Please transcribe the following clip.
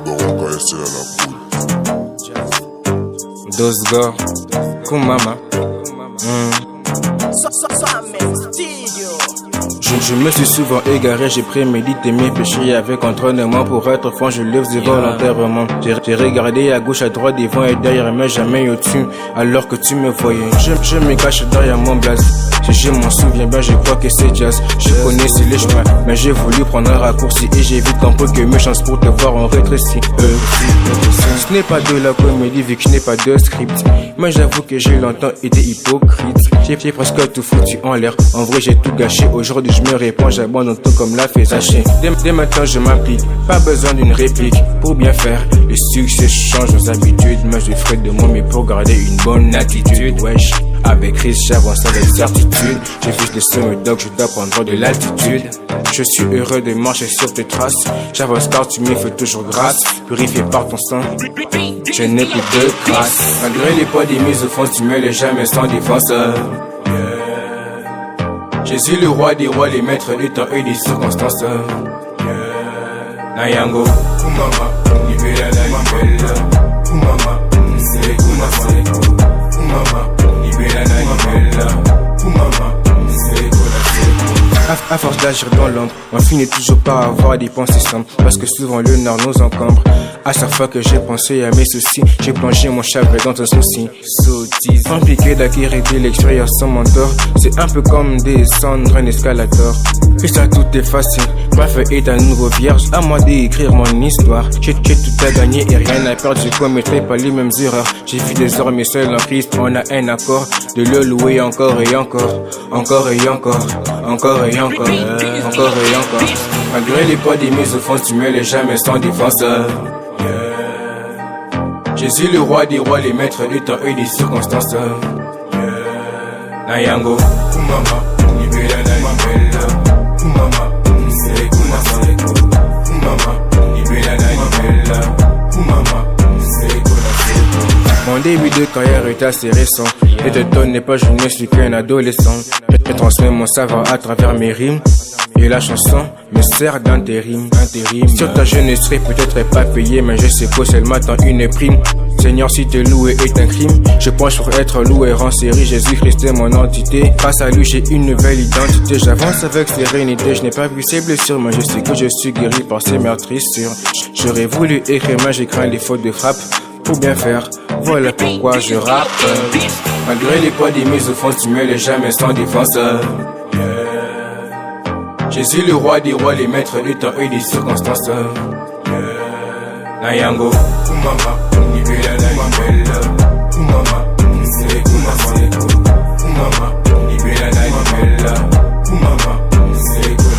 Baroka ese la poule. Dosgor, Kumama. Je me suis souvent égaré, j'ai prémédité mes péchés avec entraînement. Pour être franc, je le faisais volontairement. J'ai regardé à gauche, à droite, devant et derrière, mais jamais au-dessus. Alors que tu me voyais, je me cache derrière mon blaze. Si je m'en souviens bien, je crois que c'est jazz. Je connaissais les chemins, mais j'ai voulu prendre un raccourci et j'ai vite compris que mes chances pour te voir ont rétréci. Ce n'est pas de la comédie vu que je n'ai pas de script. Mais j'avoue que j'ai longtemps été hypocrite. J'ai presque tout foutu en l'air. En vrai, j'ai tout gâché. Aujourd'hui, je me réponds, j'abandonne tout comme la fée sachée. Dès maintenant, je m'applique. Pas besoin d'une réplique pour bien faire. Le succès change nos habitudes. Mais je ferai de mon mieux pour garder une bonne attitude. Wesh. Avec risque, j'avance avec certitude. J'ai vu les sommets donc je dois prendre de l'altitude. Je suis heureux de marcher sur tes traces. J'avance car tu me fais toujours grâce. Purifié par ton sang, je n'ai plus de grâce. Malgré les poids des mises au fond, tu me laisses jamais sans défenseur. Je suis le roi des rois, les maîtres du temps et des circonstances. Nayango, Kumama, Nibela la Nibela. Kumama, c'est Kumama, Kumama. À force d'agir dans l'ombre, on finit toujours par avoir des pensées sombres. Parce que souvent le nord nous encombre. À chaque fois que j'ai pensé à mes soucis, j'ai plongé mon chagrin dans un souci. Sottise, compliqué d'acquérir de l'expérience sans mentor. C'est un peu comme descendre un escalator. Et ça tout est facile, ma feuille est à nouveau vierge. À moi d'écrire mon histoire. J'ai tout à gagner et rien à perdre. Je commettrai pas les mêmes erreurs. J'ai vu désormais seul en Christ, on a un accord. De le louer encore et encore. Encore et encore. Encore et encore. Encore et encore. Malgré les poids des mises au fond, tu me laisses jamais sans défenseur. Je suis le roi des rois, les maîtres du temps et des circonstances. Nayango, Kumama, Nibela la Nibela. Kumama, c'est Kumama, Kumama, Nibela la Nibela. Kumama, c'est Kumama. Mon début de carrière est assez récent. Et te donne pas, je ne suis qu'un adolescent. Je transmets mon savoir à travers mes rimes. Et la chanson me sert d'intérim. Sur ta je ne serai peut-être pas payé, mais je sais que elle m'attend une prime. Seigneur, si te louer est un crime, je penche pour être loué en série. Jésus-Christ est mon entité. Grâce à lui, j'ai une nouvelle identité. J'avance avec sérénité, je n'ai pas vu ses blessures, mais je sais que je suis guéri par ses meurtrissures. J'aurais voulu écrire, mais j'ai craint les fautes de frappe. Pour bien faire, voilà pourquoi je rappe. Malgré les poids des mises au fond, tu me laisses jamais sans défenseur. Je suis le roi des rois, les maîtres du temps et des circonstances. Nayango, Kumama, Nibela la Nibela. Kumama, c'est Kumama, Kumama, Nibela la Nibela. Kumama, c'est Kumama.